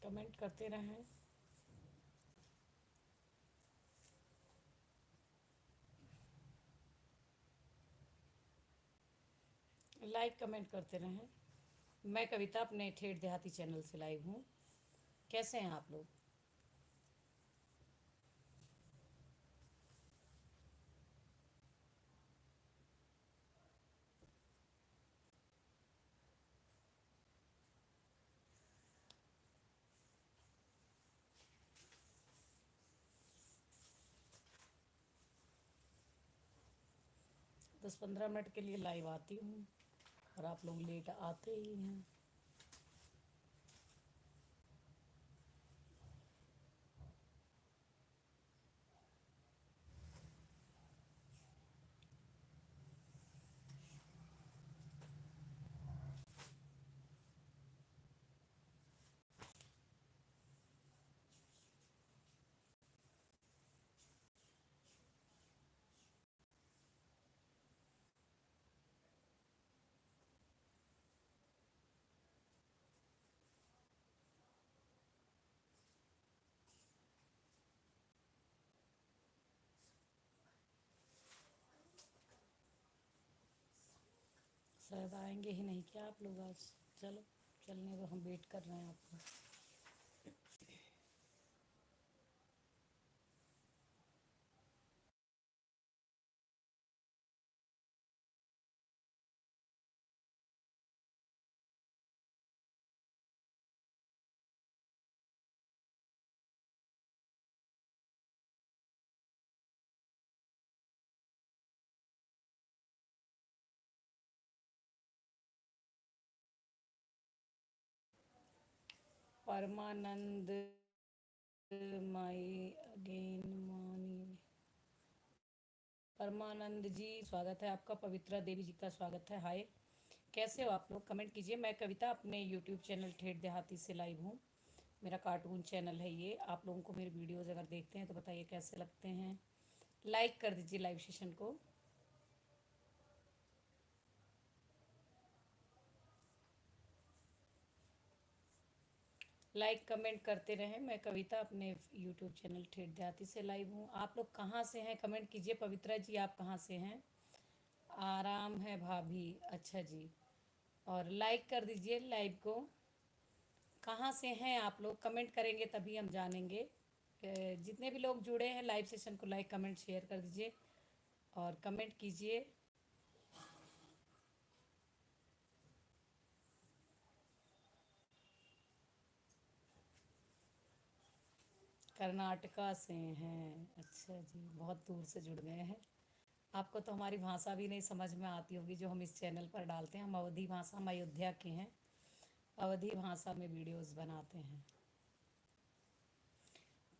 Comment करते रहें। Like comment करते रहें। मैं कविता अपने ठेठ देहाती चैनल से लाइव हूँ। कैसे हैं आप लोग? 10-15 मिनट के लिए लाइव आती हूँ और आप लोग लेट आते ही हैं। शायद आएंगे ही नहीं क्या आप लोग आज? चलो, चलने दो, हम वेट कर रहे हैं आपको। परमानंद माई अगेन मॉर्निंग। परमानंद जी स्वागत है आपका। पवित्रा देवी जी का स्वागत है। हाय, कैसे हो आप लोग? कमेंट कीजिए। मैं कविता अपने यूट्यूब चैनल ठेठ देहाती से लाइव हूँ। मेरा कार्टून चैनल है ये। आप लोगों को मेरे वीडियोज़ अगर देखते हैं तो बताइए कैसे लगते हैं। लाइक कर दीजिए लाइव सेशन को। लाइक कमेंट करते रहें। मैं कविता अपने यूट्यूब चैनल ठेठ देहाती से लाइव हूँ। आप लोग कहाँ से हैं कमेंट कीजिए। पवित्रा जी आप कहाँ से हैं? आराम है भाभी, अच्छा जी। और लाइक कर दीजिए लाइव को। कहाँ से हैं आप लोग? कमेंट करेंगे तभी हम जानेंगे। जितने भी लोग जुड़े हैं लाइव सेशन को लाइक कमेंट शेयर कर दीजिए और कमेंट कीजिए। कर्नाटका से हैं, अच्छा जी, बहुत दूर से जुड़ गए हैं। आपको तो हमारी भाषा भी नहीं समझ में आती होगी जो हम इस चैनल पर डालते हैं। हम अवधी भाषा, हम अयोध्या के हैं। अवधी भाषा में वीडियोस बनाते हैं।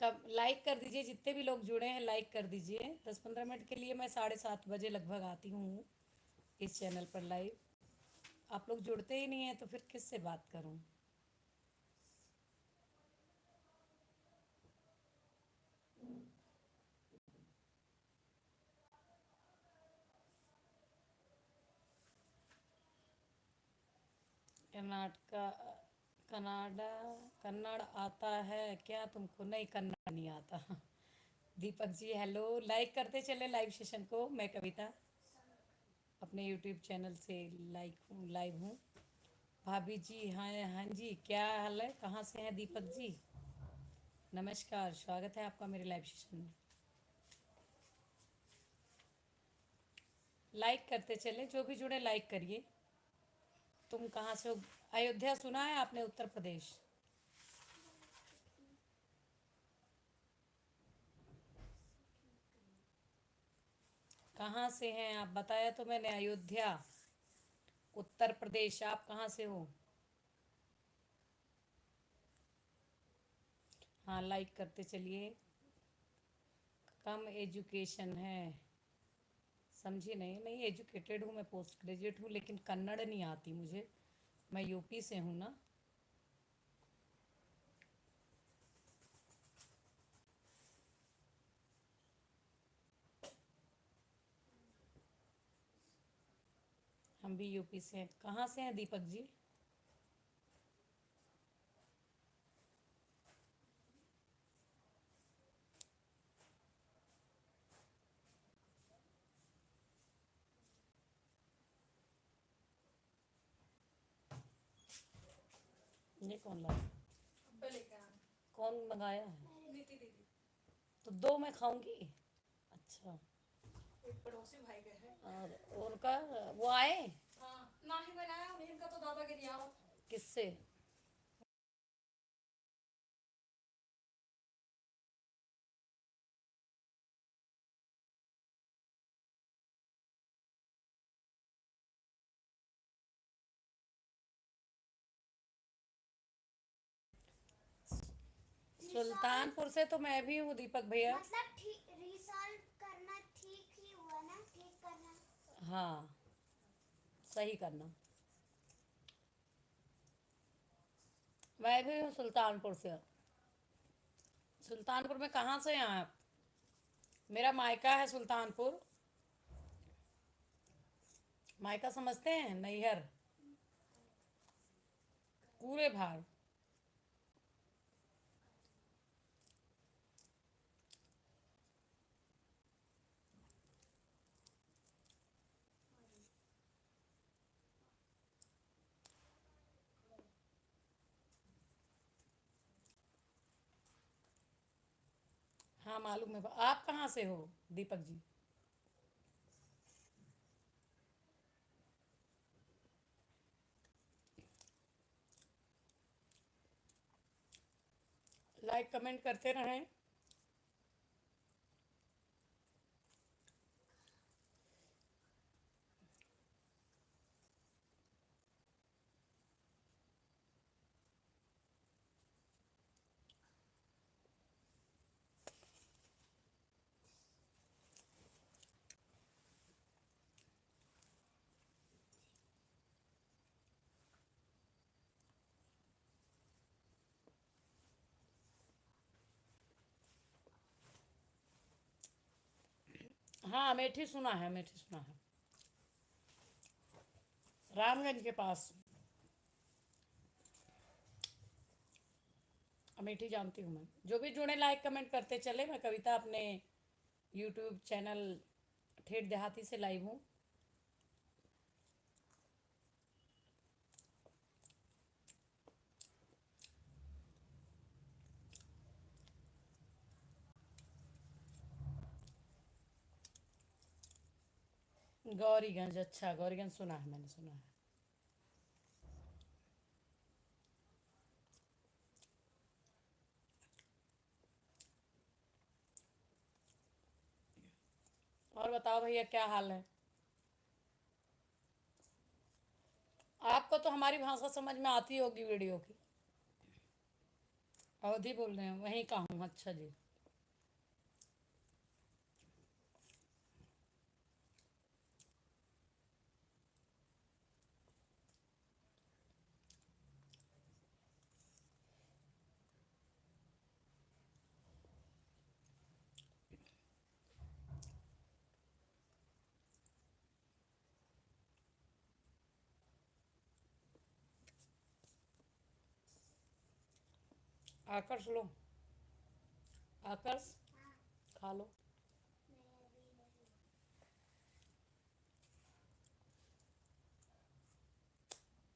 कब लाइक कर दीजिए। जितने भी लोग जुड़े हैं लाइक कर दीजिए। 10-15 मिनट के लिए मैं 7:30 बजे लगभग आती हूँ इस चैनल पर लाइव। आप लोग जुड़ते ही नहीं हैं तो फिर किससे बात करूँ? कर्नाटका, कनाडा, कन्नड़ आता है क्या तुमको? नहीं, कन्नड़ नहीं आता। दीपक जी हेलो। लाइक करते चले लाइव सेशन को। मैं कविता अपने यूट्यूब चैनल से लाइव हूँ। भाभी जी, हाँ हाँ जी, क्या हाल है? कहाँ से हैं दीपक जी? नमस्कार, स्वागत है आपका मेरे लाइव सेशन में। लाइक करते चले, जो भी जुड़े लाइक करिए। तुम कहाँ से हो? अयोध्या सुना है आपने? उत्तर प्रदेश। कहाँ से हैं आप? बताया तो मैंने, अयोध्या उत्तर प्रदेश। आप कहाँ से हो? हाँ, लाइक करते चलिए। कम एजुकेशन है, समझी नहीं। नहीं, एजुकेटेड हूँ, मैं पोस्ट ग्रेजुएट हूँ, लेकिन कन्नड़ नहीं आती मुझे। मैं यूपी से हूँ ना। हम भी यूपी से हैं। कहाँ से हैं दीपक जी? ये कौन लाया? अब्बे लेके आए। कौन मंगाया है? नीति दीदी। तो दो मैं खाऊंगी। अच्छा। एक पड़ोसी भाई गए हैं। और उनका वो आए? हाँ, ना ही बनाया उन्हीं का तो दादागिरी आओ। किससे? सुल्तानपुर से तो मैं भी हूँ दीपक भैया। मतलब ठीक रिसॉल्व करना, ठीक ही हुआ ना, ठीक करना। हाँ, सही करना। मैं भी हूँ सुल्तानपुर से। सुल्तानपुर में कहाँ से हैं आप? मेरा मायका है सुल्तानपुर। मायका समझते हैं? नैहर, पूरे भार। हाँ मालूम है। आप कहाँ से हो दीपक जी? लाइक कमेंट करते रहें। हाँ, अमेठी सुना है, अमेठी सुना है। रामगंज के पास अमेठी जानती हूँ मैं। जो भी जुड़े लाइक कमेंट करते चले। मैं कविता अपने यूट्यूब चैनल ठेठ देहाती से लाइव हूँ। गौरीगंज, अच्छा गौरीगंज सुना है, मैंने सुना है। और बताओ भैया क्या हाल है? आपको तो हमारी भाषा समझ में आती होगी वीडियो की। अवधि बोल रहे हैं, वहीं का हूँ। अच्छा जी। आकर्ष लो, आकर्ष खा लो। मैं अभी नहीं।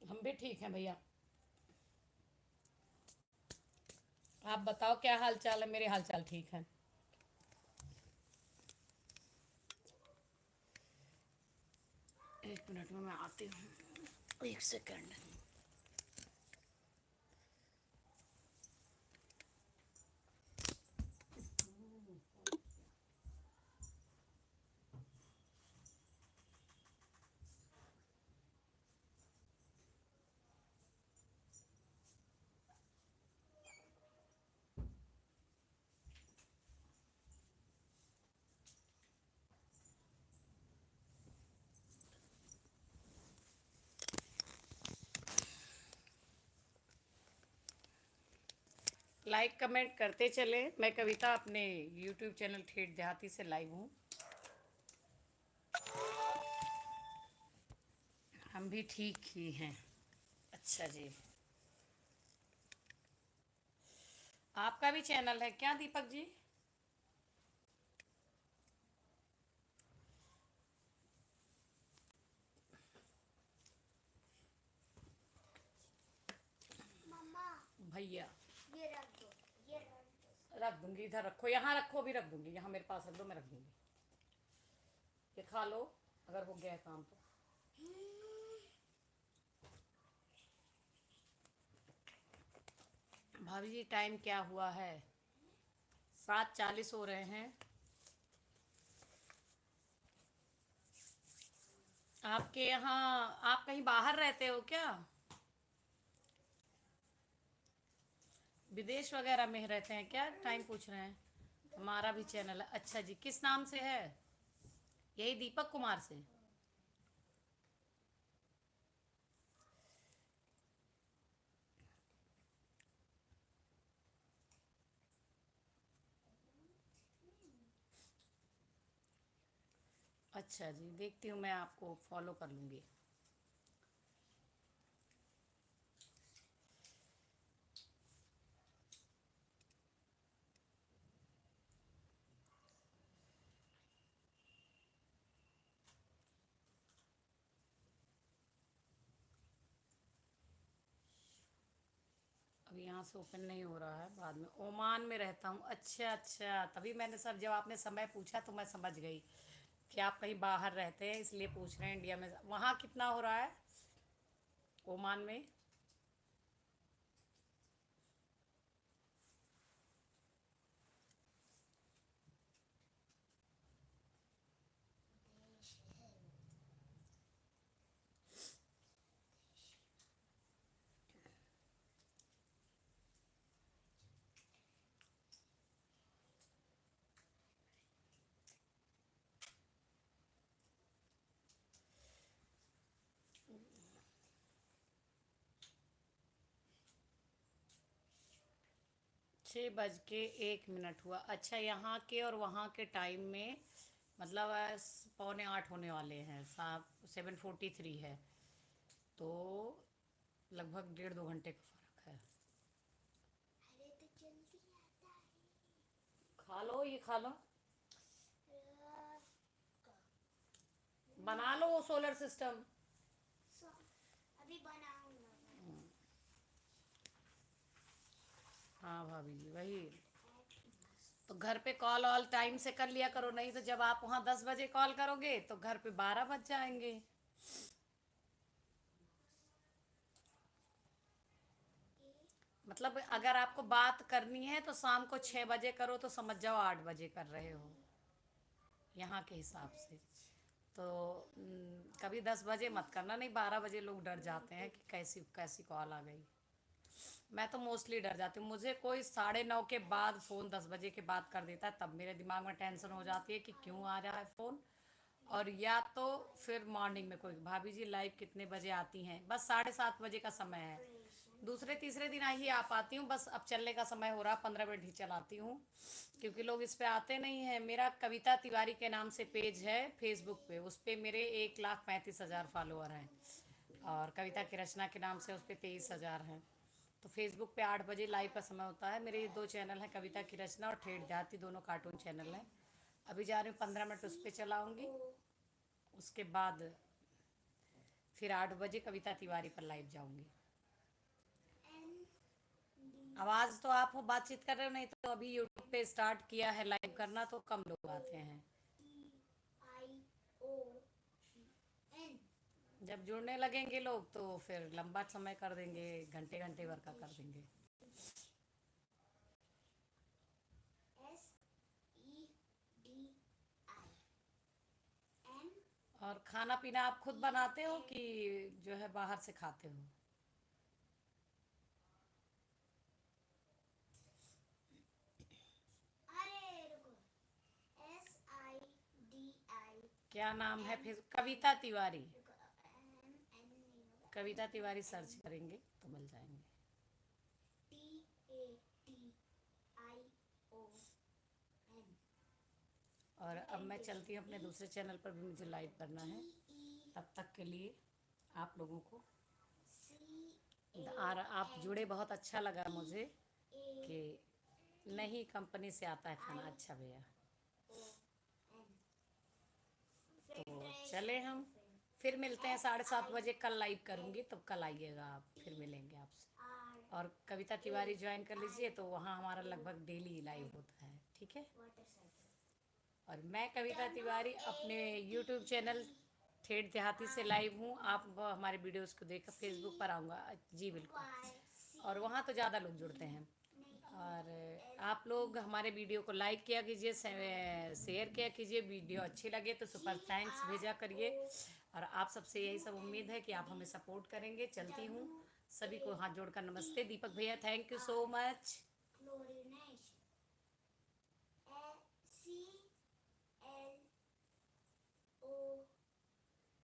हम भी ठीक हैं भैया। आप बताओ क्या हाल चाल है? मेरे हाल चाल ठीक है। एक मिनट में मैं आती हूँ, एक सेकंड। लाइक कमेंट करते चले। मैं कविता अपने यूट्यूब चैनल ठेठ देहाती से लाइव हूँ। हम भी ठीक ही हैं। अच्छा जी। आपका भी चैनल है क्या दीपक जी? मम्मा भैया ये रख दो, ये रख दो। रख दूंगी, इधर रखो, यहाँ रखो, भी रख दूंगी, यहाँ मेरे पास रख दो, मैं रख दूंगी। ये खा लो अगर हो गया है काम तो। भाभी जी टाइम क्या हुआ है? 7:40 हो रहे हैं। आपके यहाँ आप कहीं बाहर रहते हो क्या? विदेश वगैरह में रहते हैं क्या? टाइम पूछ रहे हैं। हमारा भी चैनल है। अच्छा जी, किस नाम से है? यही दीपक कुमार से। अच्छा जी, देखती हूँ, मैं आपको फॉलो कर लूँगी। अभी यहाँ से ओपन नहीं हो रहा है, बाद में। ओमान में रहता हूँ। अच्छा अच्छा, तभी मैंने सब, जब आपने समय पूछा तो मैं समझ गई कि आप कहीं बाहर रहते हैं, इसलिए पूछ रहे हैं इंडिया में। वहाँ कितना हो रहा है ओमान में? छः बज के 1 मिनट हुआ। अच्छा, यहाँ के और वहाँ के टाइम में मतलब 7:45 होने वाले हैं। 7:43 है, तो लगभग 1.5-2 घंटे का फ़र्क है। अरे तो जल्दी आता है। खा लो, ये खा लो, अ, बना लो वो सोलर सिस्टम। सो अभी बनाऊंगा। हाँ भाभी जी, वही तो। घर पे कॉल ऑल टाइम से कर लिया करो, नहीं तो जब आप वहाँ 10 बजे कॉल करोगे तो घर पे 12 बज जाएंगे। मतलब अगर आपको बात करनी है तो शाम को 6 बजे करो, तो समझ जाओ 8 बजे कर रहे हो यहाँ के हिसाब से। तो कभी 10 बजे मत करना, नहीं 12 बजे लोग डर जाते हैं कि कैसी कैसी कॉल आ गई। मैं तो मोस्टली डर जाती हूँ। मुझे कोई 9:30 के बाद फ़ोन 10 बजे के बाद कर देता है, तब मेरे दिमाग में टेंशन हो जाती है कि क्यों आ रहा है फ़ोन। और या तो फिर मॉर्निंग में कोई, भाभी जी लाइव कितने बजे आती हैं? बस 7:30 बजे का समय है। दूसरे तीसरे दिन ही आ पाती हूँ, बस अब चलने का समय हो रहा, 15 मिनट ही चलाती हूँ, क्योंकि लोग इस पे आते नहीं हैं। मेरा कविता तिवारी के नाम से पेज है फेसबुक पे, उस पे मेरे 1,35,000 फॉलोअर हैं। और कविता की रचना के नाम से उस पर 23,000 हैं। तो फेसबुक पे 8 बजे लाइव का समय होता है। मेरे 2 चैनल हैं, कविता की रचना और ठेठ देहाती, दोनों कार्टून चैनल हैं। अभी जा रही हूँ, 15 मिनट उस पर चलाऊँगी, उसके बाद फिर 8 बजे कविता तिवारी पर लाइव जाऊँगी। आवाज़ तो आप हो बातचीत कर रहे हो, नहीं तो अभी यूट्यूब पे स्टार्ट किया है लाइव करना, तो कम लोग आते हैं। TION। जब जुड़ने लगेंगे लोग तो फिर लंबा समय कर देंगे, घंटे घंटे भर का कर देंगे। SEDIN। और खाना पीना आप खुद बनाते हो कि जो है बाहर से खाते हो? अरे रुको, SIDI। क्या नाम है फिर? कविता तिवारी। रुको, N नहीं होगा। कविता तिवारी सर्च करेंगे तो मिल जाएंगे। TATION। और अब मैं चलती हूँ, अपने दूसरे चैनल पर भी मुझे लाइव करना है। तब तक के लिए आप लोगों को और आप जुड़े, बहुत अच्छा लगा मुझे कि नई कंपनी से आता है खाना। अच्छा भैया, तो चले हम फिर मिलते हैं 7:30 बजे। कल लाइव करूँगी, तो कल आइएगा आप, फिर मिलेंगे आपसे। और कविता तिवारी ज्वाइन कर लीजिए, तो वहाँ हमारा लगभग डेली लाइव होता है, ठीक है। और मैं कविता तिवारी अपने यूट्यूब चैनल ठेठ देहाती से लाइव हूँ। आप हमारे वीडियोस को देख फेसबुक पर आऊँगा जी, बिल्कुल। और वहाँ तो ज़्यादा लोग जुड़ते हैं। और आप लोग हमारे वीडियो को लाइक किया कीजिए, शेयर किया कीजिए। वीडियो अच्छी लगे तो सुपर थैंक्स भेजा करिए। और आप सबसे यही सब उम्मीद है कि आप हमें सपोर्ट करेंगे। चलती हूँ, सभी को हाथ जोड़कर नमस्ते। दीपक भैया, थैंक यू सो मच।